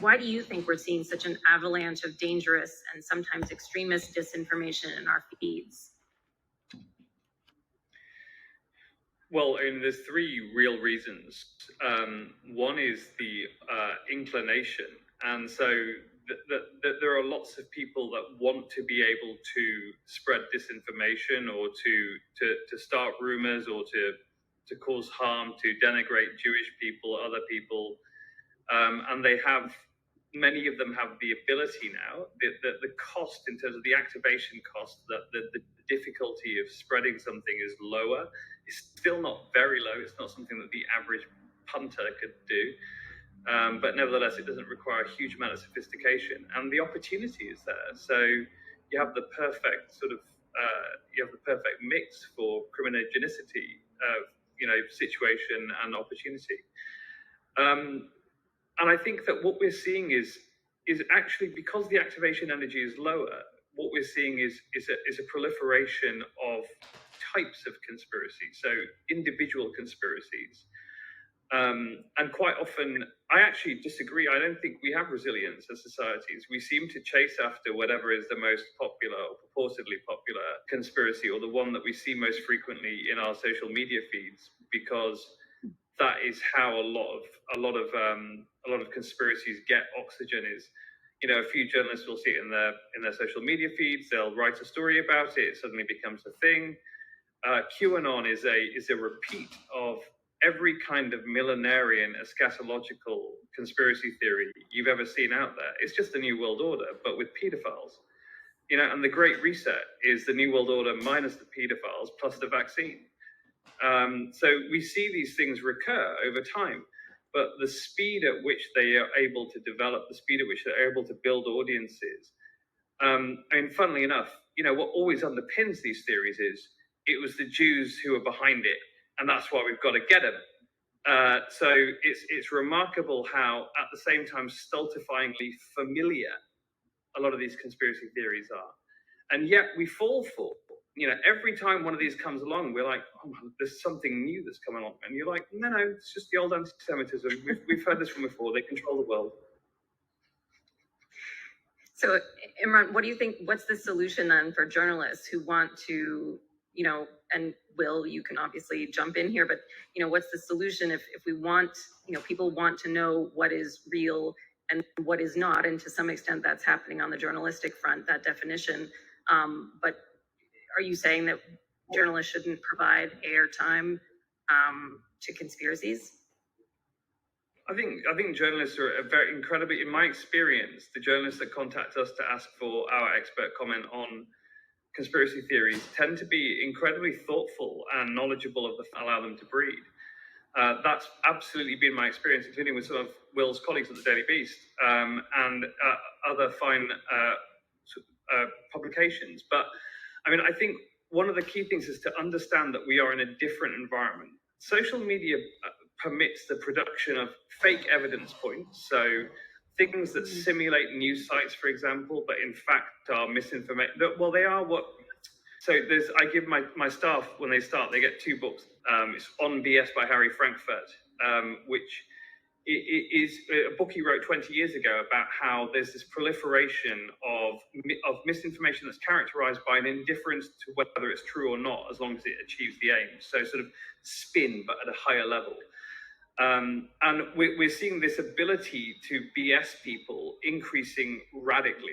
Why do you think we're seeing such an avalanche of dangerous and sometimes extremist disinformation in our feeds? Well, there's three real reasons. One is the inclination, and so there are lots of people that want to be able to spread disinformation or to start rumors or to cause harm, to denigrate Jewish people, other people, and many of them have the ability now. The cost in terms of the activation cost, the difficulty of spreading something is lower. It's still not very low. It's not something that the average punter could do. But nevertheless, it doesn't require a huge amount of sophistication, and the opportunity is there. So you have the perfect mix for criminogenicity of situation and opportunity. And I think that what we're seeing is actually, because the activation energy is lower, what we're seeing is a proliferation of types of conspiracy, so individual conspiracies. And quite often, I actually disagree. I don't think we have resilience as societies. We seem to chase after whatever is the most popular or purportedly popular conspiracy, or the one that we see most frequently in our social media feeds, because that is how a lot of conspiracies get oxygen. Is a few journalists will see it in their social media feeds. They'll write a story about it. It suddenly becomes a thing. QAnon is a repeat of every kind of millenarian eschatological conspiracy theory you've ever seen out there. It's just the New World Order, but with pedophiles. And the Great Reset is the New World Order minus the pedophiles plus the vaccine. So we see these things recur over time, but the speed at which they are able to develop, the speed at which they're able to build audiences. Funnily enough, what always underpins these theories is it was the Jews who were behind it, and that's why we've got to get them. So it's remarkable how, at the same time, stultifyingly familiar a lot of these conspiracy theories are, and yet we fall for. Every time one of these comes along, we're like, oh, there's something new that's coming along. And you're like, no, it's just the old anti-Semitism. We've heard this from before. They control the world. So, Imran, what do you think? What's the solution then for journalists who want to, and Will, you can obviously jump in here, but, what's the solution if we want, people want to know what is real and what is not? And to some extent, that's happening on the journalistic front, that definition. But are you saying that journalists shouldn't provide airtime to conspiracies? I think journalists are very incredibly, in my experience, the journalists that contact us to ask for our expert comment on conspiracy theories tend to be incredibly thoughtful and knowledgeable of allow them to breed. That's absolutely been my experience, including with some of Will's colleagues at the Daily Beast and other fine publications. But I think one of the key things is to understand that we are in a different environment. Social media permits the production of fake evidence points, so things that simulate news sites, for example, but in fact are misinformation. Well, they are what. So I give my staff, when they start, they get 2 books. It's On BS by Harry Frankfurt, which is a book he wrote 20 years ago about how there's this proliferation of misinformation that's characterized by an indifference to whether it's true or not, as long as it achieves the aim. So sort of spin, but at a higher level. And we're seeing this ability to BS people increasing radically.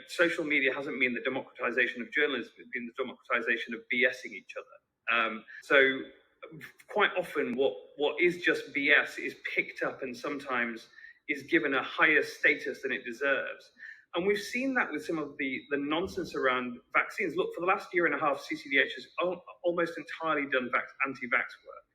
Social media hasn't been the democratization of journalism, it's been the democratization of BSing each other. So quite often what is just BS is picked up and sometimes is given a higher status than it deserves. And we've seen that with some of the nonsense around vaccines. Look, for the last year and a half, CCDH has almost entirely done anti-vax work.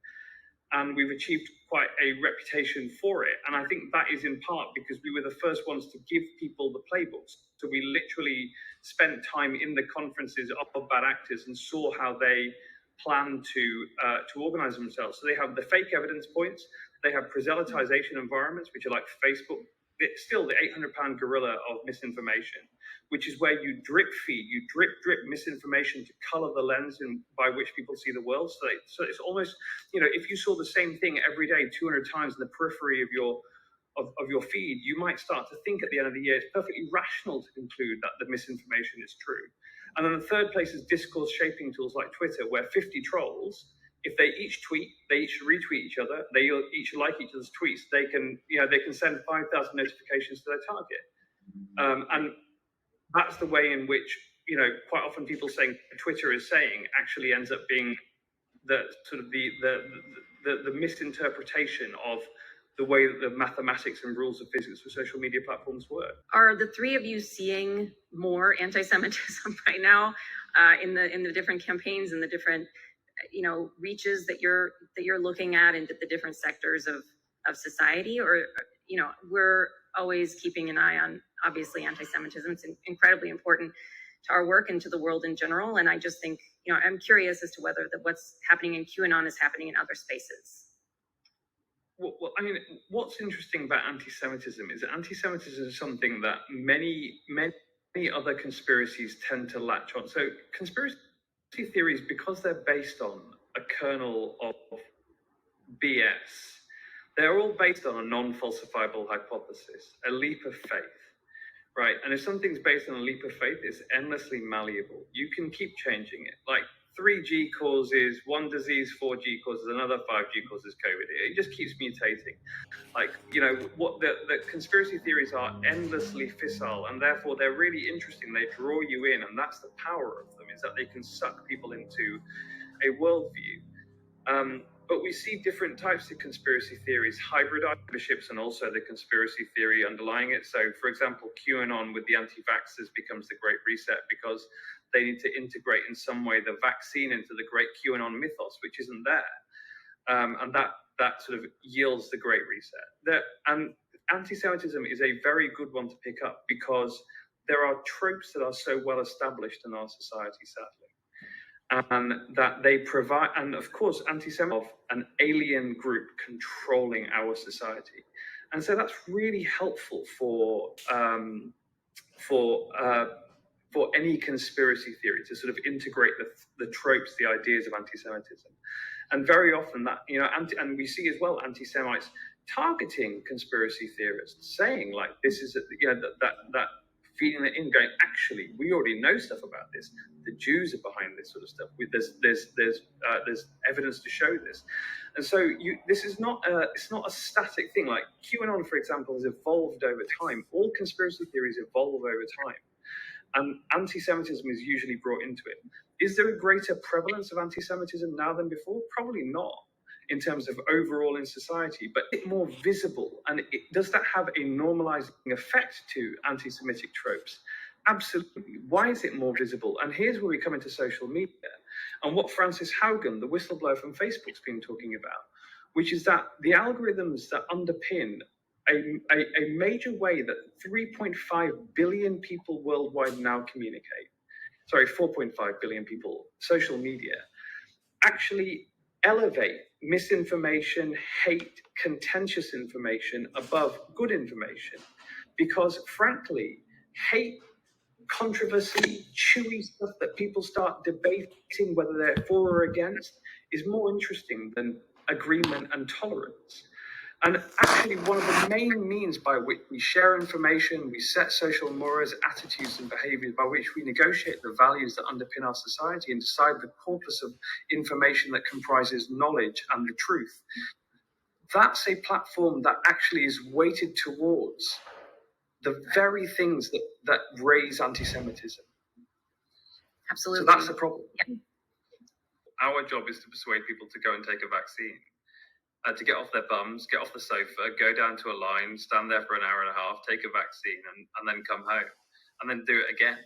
And we've achieved quite a reputation for it. And I think that is in part because we were the first ones to give people the playbooks. So we literally spent time in the conferences of bad actors and saw how they plan to organize themselves. So they have the fake evidence points, they have proselytization environments, which are like Facebook. It's still the 800-pound gorilla of misinformation, which is where you drip misinformation to color the lens by which people see the world. So it's almost, if you saw the same thing every day 200 times in the periphery of of your feed, you might start to think at the end of the year it's perfectly rational to conclude that the misinformation is true. And then the third place is discourse shaping tools like Twitter, where 50 trolls, if they each tweet, they each retweet each other, they each like each other's tweets, they can send 5,000 notifications to their target. And that's the way in which, quite often people saying Twitter is saying actually ends up being the sort of the misinterpretation of the way that the mathematics and rules of physics for social media platforms work. Are the three of you seeing more anti-Semitism right now in the different campaigns and the different reaches that you're looking at into the different sectors of society? Or we're always keeping an eye on, obviously, anti-Semitism. It's incredibly important to our work and to the world in general. And I just think, I'm curious as to whether what's happening in QAnon is happening in other spaces. Well, I mean, what's interesting about anti-Semitism is that anti-Semitism is something that many other conspiracies tend to latch on. So conspiracy theories, because they're based on a kernel of BS, they're all based on a non-falsifiable hypothesis, a leap of faith, right? And if something's based on a leap of faith, it's endlessly malleable. You can keep changing it. Like 3G causes one disease, 4G causes another, 5G causes COVID. It just keeps mutating. Like, what the conspiracy theories are endlessly fissile, and therefore they're really interesting. They draw you in, and that's the power of them, is that they can suck people into a worldview. But we see different types of conspiracy theories, hybrid memberships, and also the conspiracy theory underlying it. So, for example, QAnon with the anti-vaxxers becomes the Great Reset because they need to integrate in some way the vaccine into the great QAnon mythos, which isn't there. And that sort of yields the Great Reset. And anti-Semitism is a very good one to pick up because there are tropes that are so well established in our society, sadly. And that they provide, and of course, anti-Semitism of an alien group controlling our society, and so that's really helpful for any conspiracy theory to sort of integrate the tropes, the ideas of anti-Semitism, and very often that and we see as well anti-Semites targeting conspiracy theorists, saying like this is that feeding it in, going, actually, we already know stuff about this. The Jews are behind this sort of stuff. There's evidence to show this, and so this is it's not a static thing. Like QAnon, for example, has evolved over time. All conspiracy theories evolve over time, and anti-Semitism is usually brought into it. Is there a greater prevalence of anti-Semitism now than before? Probably not, in terms of overall in society, but it's more visible. And does that have a normalizing effect to anti-Semitic tropes? Absolutely. Why is it more visible? And here's where we come into social media and what Frances Haugen, the whistleblower from Facebook's been talking about, which is that the algorithms that underpin a major way that 3.5 billion people worldwide now communicate, 4.5 billion people, social media, actually elevate misinformation, hate, contentious information above good information. Because frankly, hate, controversy, chewy stuff that people start debating whether they're for or against is more interesting than agreement and tolerance. And actually, one of the main means by which we share information, we set social mores, attitudes and behaviors by which we negotiate the values that underpin our society and decide the corpus of information that comprises knowledge and the truth. That's a platform that actually is weighted towards the very things that raise anti-Semitism. Absolutely. So that's the problem. Yeah. Our job is to persuade people to go and take a vaccine. To get off their bums, get off the sofa, go down to a line, stand there for an hour and a half, take a vaccine, and then come home, and then do it again.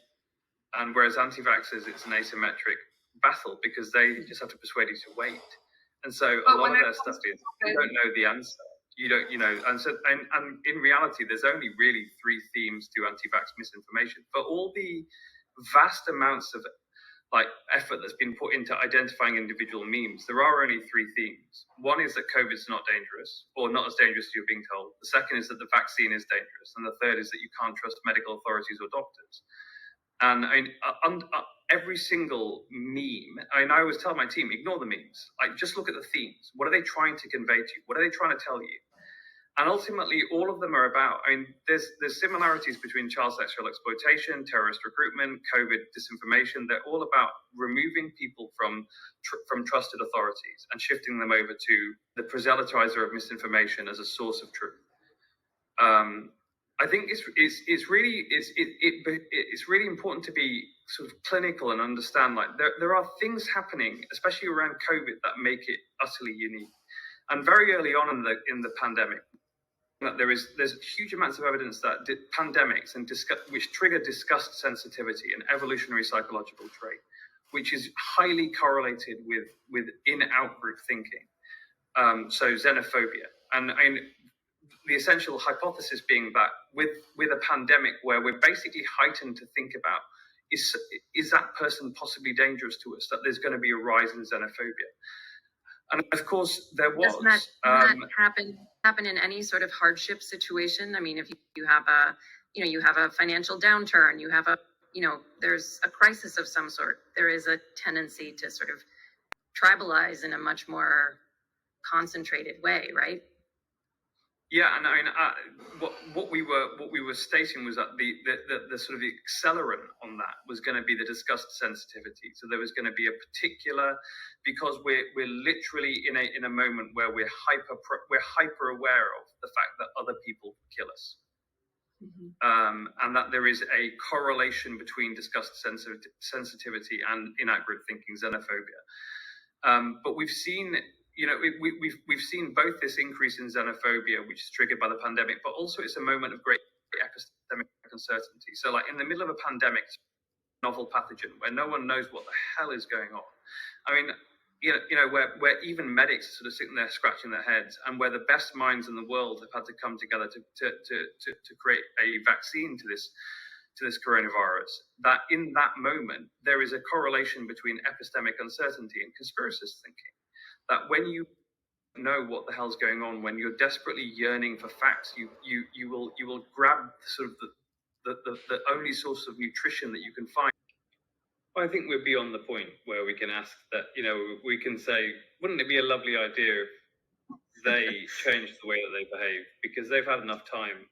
And whereas anti-vaxxers, it's an asymmetric battle because they just have to persuade you to wait. And so a lot of their stuff is, you don't know the answer. You don't, and in reality, there's only really three themes to anti-vax misinformation. For all the vast amounts of effort that's been put into identifying individual memes, there are only three themes. One is that COVID's not dangerous, or not as dangerous as you're being told. The second is that the vaccine is dangerous. And the third is that you can't trust medical authorities or doctors. And every single meme, I always tell my team, ignore the memes. Just look at the themes. What are they trying to convey to you? What are they trying to tell you? And ultimately, all of them are about, I mean, there's similarities between child sexual exploitation, terrorist recruitment, COVID disinformation. They're all about removing people from trusted authorities and shifting them over to the proselytizer of misinformation as a source of truth. I think it's really important to be sort of clinical and understand, like, there are things happening, especially around COVID, that make it utterly unique. And very early on in the pandemic, that there's huge amounts of evidence that pandemics and which trigger disgust sensitivity, an evolutionary psychological trait, which is highly correlated with in-out group thinking. So xenophobia, and the essential hypothesis being that with a pandemic where we're basically heightened to think about, is that person possibly dangerous to us, that there's going to be a rise in xenophobia. And of course, there was. Doesn't that happen in any sort of hardship situation? I mean, if you have a financial downturn, you have there's a crisis of some sort, there is a tendency to sort of tribalize in a much more concentrated way, right? Yeah, and I mean, what we were stating was that the sort of the accelerant on that was going to be the disgust sensitivity. So there was going to be a particular, because we're literally in a moment where we're hyper aware of the fact that other people kill us, and that there is a correlation between disgust sensitivity and in-out group thinking, xenophobia. But we've seen. We've seen both this increase in xenophobia, which is triggered by the pandemic, but also it's a moment of great epistemic uncertainty. So, like, in the middle of a pandemic, novel pathogen where no one knows what the hell is going on. I mean, where even medics are sort of sitting there scratching their heads, and where the best minds in the world have had to come together to create a vaccine to this coronavirus. That in that moment there is a correlation between epistemic uncertainty and conspiracist thinking. That when you know what the hell's going on, when you're desperately yearning for facts, you will grab sort of the only source of nutrition that you can find. Well, I think we're beyond the point where we can ask that, we can say, wouldn't it be a lovely idea if they changed the way that they behave, because they've had enough time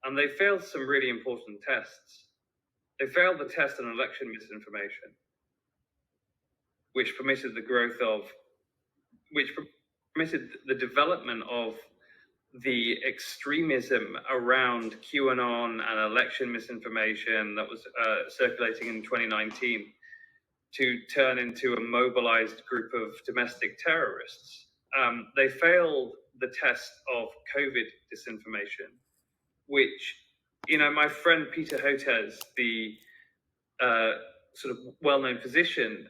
and they failed some really important tests. They failed the test on election misinformation, which permitted the development of the extremism around QAnon and election misinformation that was circulating in 2019 to turn into a mobilized group of domestic terrorists. They failed the test of COVID disinformation, which, my friend Peter Hotez, the sort of well-known physician,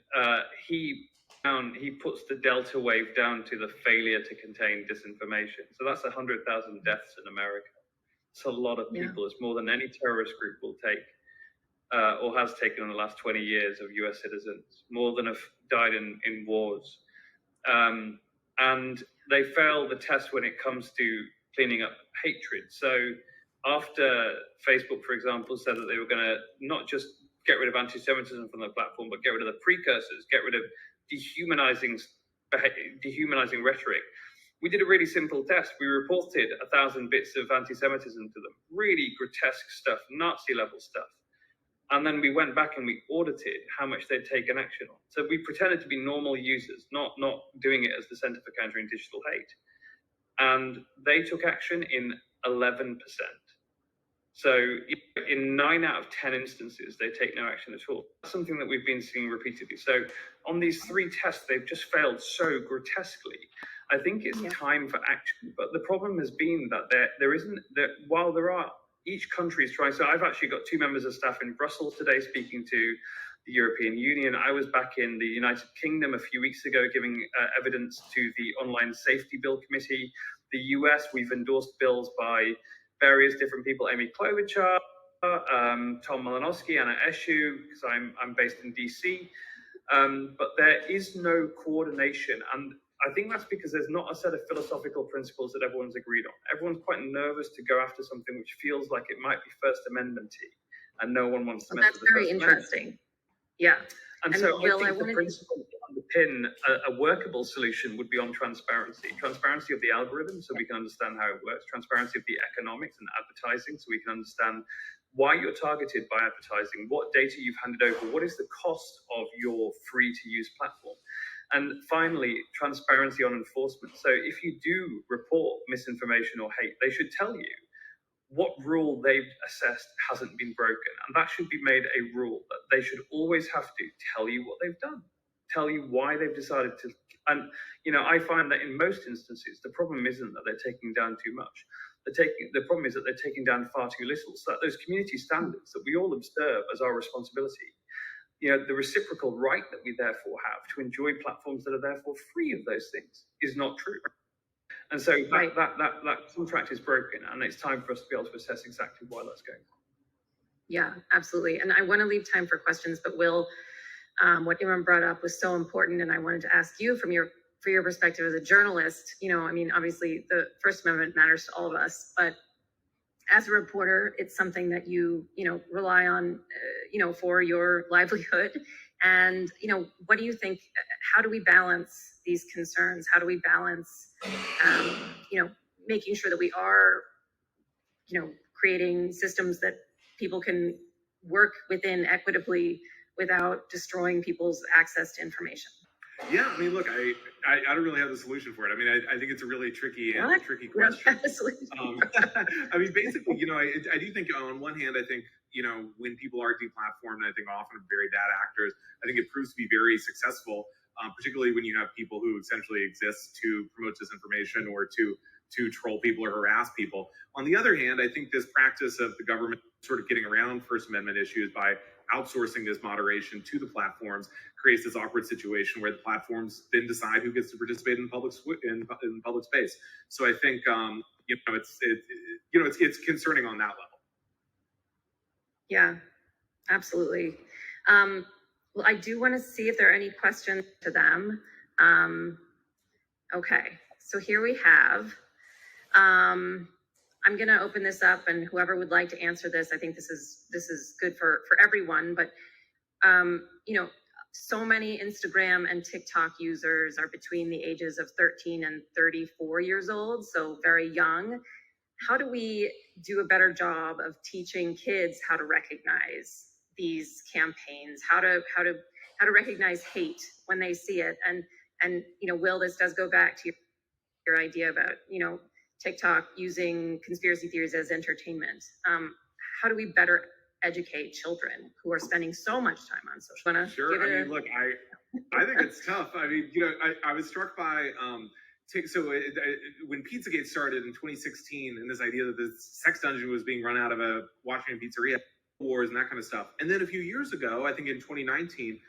he puts the Delta wave down to the failure to contain disinformation. So that's 100,000 deaths in America. It's a lot of people. Yeah. It's more than any terrorist group will take or has taken in the last 20 years of US citizens, more than have died in wars. And they fail the test when it comes to cleaning up hatred. So after Facebook, for example, said that they were going to not just get rid of anti-Semitism from the platform, but get rid of the precursors, get rid of dehumanizing rhetoric. We did a really simple test. We reported 1,000 bits of anti-Semitism to them, really grotesque stuff, Nazi-level stuff. And then we went back and we audited how much they'd taken action on. So we pretended to be normal users, not doing it as the Center for Countering Digital Hate. And they took action in 11%. So in 9 out of 10 instances, they take no action at all. That's something that we've been seeing repeatedly. So on these 3 tests, they've just failed so grotesquely. I think it's time for action. But the problem has been that while there are, each country is trying. So I've actually got 2 members of staff in Brussels today speaking to the European Union. I was back in the United Kingdom a few weeks ago giving evidence to the Online Safety Bill Committee. The US, we've endorsed bills by various different people, Amy Klobuchar, Tom Malinowski, Anna Eshoo, because I'm based in DC. But there is no coordination. And I think that's because there's not a set of philosophical principles that everyone's agreed on. Everyone's quite nervous to go after something which feels like it might be First Amendment-y, and no one wants to mess with the First Amendment. That's very interesting. Yeah. And so Will, I think the principle underpin a workable solution would be on transparency of the algorithm, so we can understand how it works, transparency of the economics and advertising, so we can understand why you're targeted by advertising, what data you've handed over, what is the cost of your free to use platform. And finally, transparency on enforcement. So if you do report misinformation or hate, they should tell you what rule they've assessed hasn't been broken. And that should be made a rule that they should always have to tell you what they've done, tell you why they've decided to. And, I find that in most instances, the problem isn't that they're taking down too much. The problem is that they're taking down far too little, so that those community standards that we all observe as our responsibility, the reciprocal right that we therefore have to enjoy platforms that are therefore free of those things is not true. And so that contract is broken, and it's time for us to be able to assess exactly why that's going on. Yeah, absolutely. And I want to leave time for questions, but Will, what Imran brought up was so important, and I wanted to ask you for your perspective as a journalist. Obviously the First Amendment matters to all of us, but as a reporter, it's something that you rely on, for your livelihood. And, what do you think, how do we balance these concerns? How do we balance, making sure that we are, creating systems that people can work within equitably without destroying people's access to information? Yeah, I mean, look, I don't really have the solution for it. I mean, I think it's a really tricky question. I mean, basically, I do think on one hand, I think, when people are deplatformed, I think often very bad actors, I think it proves to be very successful, particularly when you have people who essentially exist to promote disinformation or to troll people or harass people. On the other hand, I think this practice of the government sort of getting around First Amendment issues by outsourcing this moderation to the platforms creates this awkward situation where the platforms then decide who gets to participate in public space. So I think it's concerning on that level. Yeah, absolutely. Well, I do want to see if there are any questions to them. Okay, so here we have. I'm going to open this up, and whoever would like to answer this, I think this is good for everyone. But so many Instagram and TikTok users are between the ages of 13 and 34 years old, so very young. How do we do a better job of teaching kids how to recognize these campaigns, how to recognize hate when they see it? And Will, this does go back to your idea about TikTok using conspiracy theories as entertainment. How do we better educate children who are spending so much time on social media? Sure. I mean, look, I think it's tough. I mean, I was struck by when Pizzagate started in 2016, and this idea that this sex dungeon was being run out of a Washington pizzeria, wars and that kind of stuff. And then a few years ago, I think in 2019,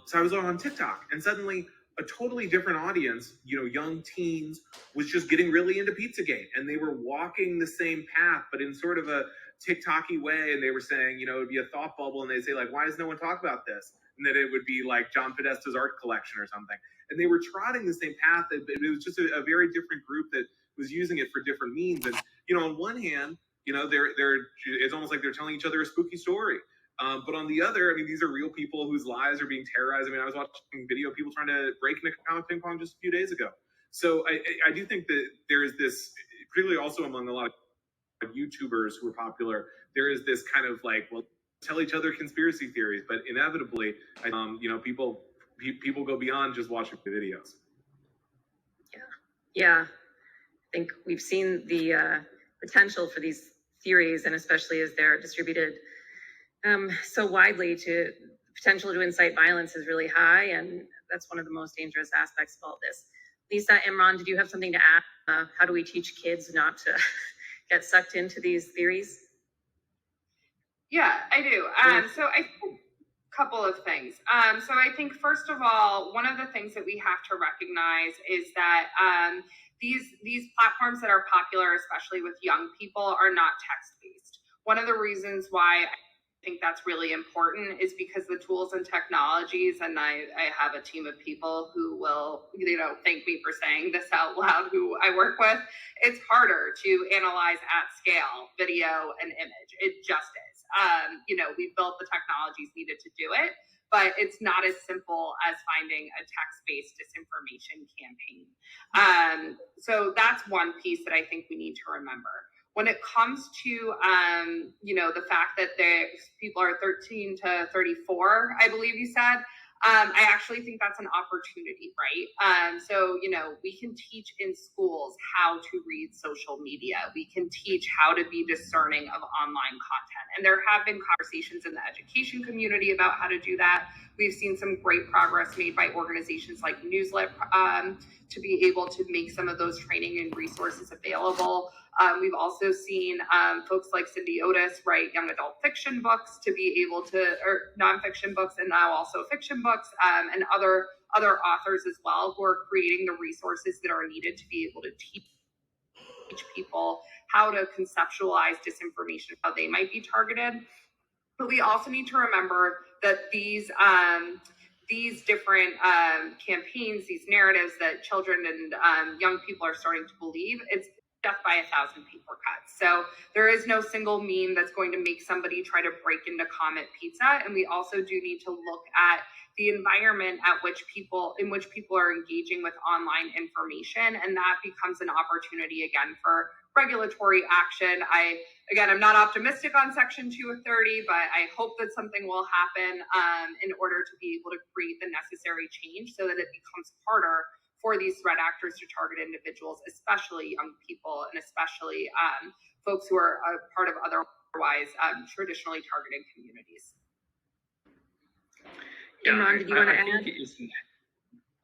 so I was on TikTok, and suddenly a totally different audience, young teens, was just getting really into Pizzagate, and they were walking the same path, but in sort of a TikTok-y way. And they were saying, it would be a thought bubble, and they'd say, like, why does no one talk about this? And then it would be like John Podesta's art collection or something. And they were trotting the same path. It was just a very different group that was using it for different means. And, on one hand, it's almost like they're telling each other a spooky story. But on the other, I mean, these are real people whose lives are being terrorized. I mean, I was watching video of people trying to break into comic ping pong just a few days ago. So I do think that there is this, particularly also among a lot of YouTubers who are popular, there is this kind of like, well, tell each other conspiracy theories, but inevitably, people go beyond just watching the videos. Yeah. I think we've seen the potential for these theories, and especially as they're distributed so widely, the potential to incite violence is really high, and that's one of the most dangerous aspects of all this. Lisa, Imran, did you have something to add? How do we teach kids not to get sucked into these theories? Yeah, I do. So I think a couple of things. So I think, first of all, one of the things that we have to recognize is that these platforms that are popular, especially with young people, are not text-based. One of the reasons why I think that's really important is because the tools and technologies, and I have a team of people who will, thank me for saying this out loud, who I work with, it's harder to analyze at scale video and image. It just is. We've built the technologies needed to do it, but it's not as simple as finding a text-based disinformation campaign. So that's one piece that I think we need to remember. When it comes to, the fact that people are 13 to 34, I believe you said, I actually think that's an opportunity, right? So, we can teach in schools how to read social media. We can teach how to be discerning of online content. And there have been conversations in the education community about how to do that. We've seen some great progress made by organizations like Newslet to be able to make some of those training and resources available. We've also seen folks like Cindy Otis write young adult fiction books to be able to, or nonfiction books, and now also fiction books, and other authors as well, who are creating the resources that are needed to be able to teach people how to conceptualize disinformation, how they might be targeted. But we also need to remember that these different campaigns, these narratives that children and young people are starting to believe, it's death by 1,000 paper cuts. So there is no single meme that's going to make somebody try to break into Comet Pizza. And we also do need to look at the environment in which people are engaging with online information. And that becomes an opportunity again for regulatory action. I'm not optimistic on Section 230, but I hope that something will happen in order to be able to create the necessary change so that it becomes harder for these threat actors to target individuals, especially young people, and especially folks who are a part of otherwise traditionally targeted communities. Imran, did you want to add? I think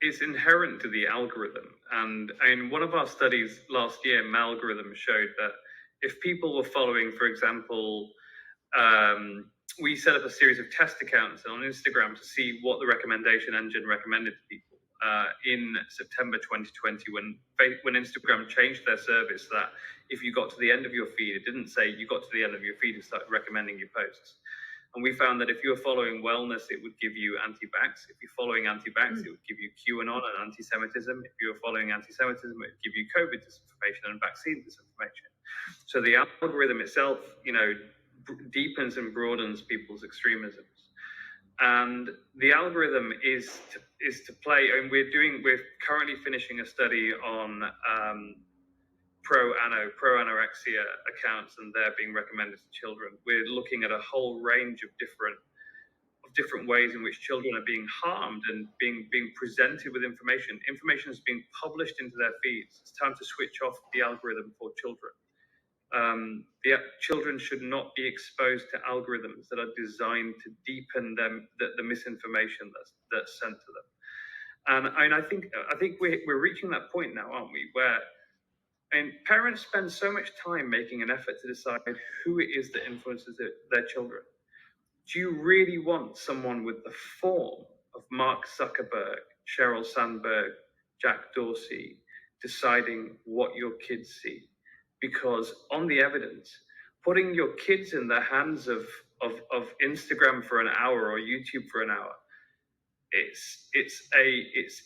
it's inherent to the algorithm. And in one of our studies last year, Malgorithm showed that if people were following, for example, we set up a series of test accounts on Instagram to see what the recommendation engine recommended to people. In September 2020, when Instagram changed their service, that if you got to the end of your feed, it didn't say you got to the end of your feed and started recommending your posts. And we found that if you were following wellness, it would give you anti-vax. If you're following anti-vax, it would give you QAnon and anti-Semitism. If you were following anti-Semitism, it would give you COVID disinformation and vaccine disinformation. So the algorithm itself, deepens and broadens people's extremisms. And the algorithm is to play, and we're currently finishing a study on pro-anorexia accounts, and they're being recommended to children. We're looking at a whole range of different ways in which children are being harmed and being presented with information. Information is being published into their feeds. It's time to switch off the algorithm for children. The children should not be exposed to algorithms that are designed to deepen the misinformation that's sent to them. And I think we're reaching that point now, aren't we? Where parents spend so much time making an effort to decide who it is that influences their children. Do you really want someone with the form of Mark Zuckerberg, Sheryl Sandberg, Jack Dorsey deciding what your kids see? Because on the evidence, putting your kids in the hands of Instagram for an hour or YouTube for an hour, it's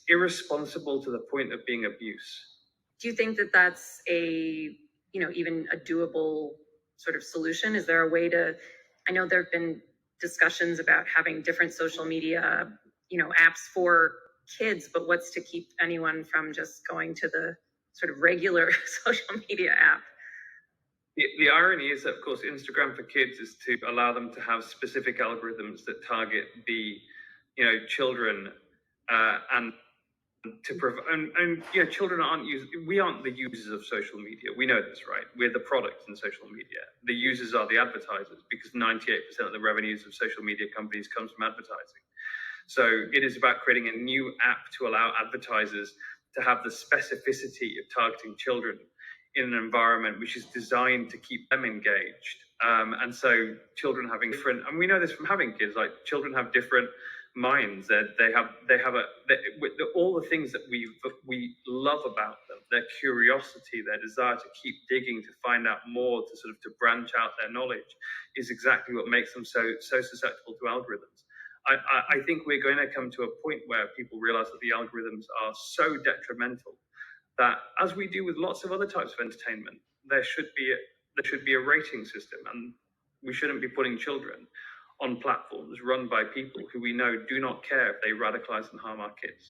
irresponsible to the point of being abuse. Do you think that that's even a doable sort of solution? Is there a way to, I know there have been discussions about having different social media, apps for kids, but what's to keep anyone from just going to the sort of regular social media app? The irony is that, of course, Instagram for kids is to allow them to have specific algorithms that target the, children, and to provide. And children we aren't the users of social media. We know this, right? We're the product in social media. The users are the advertisers, because 98% of the revenues of social media companies comes from advertising. So it is about creating a new app to allow advertisers to have the specificity of targeting children in an environment which is designed to keep them engaged. And so children having different, and we know this from having kids, like children have different minds. They have all the things that we love about them, their curiosity, their desire to keep digging, to find out more, to branch out their knowledge, is exactly what makes them so susceptible to algorithms. I think we're going to come to a point where people realize that the algorithms are so detrimental that, as we do with lots of other types of there should be a rating system, and we shouldn't be putting children on platforms run by people who we know do not care if they radicalize and harm our kids.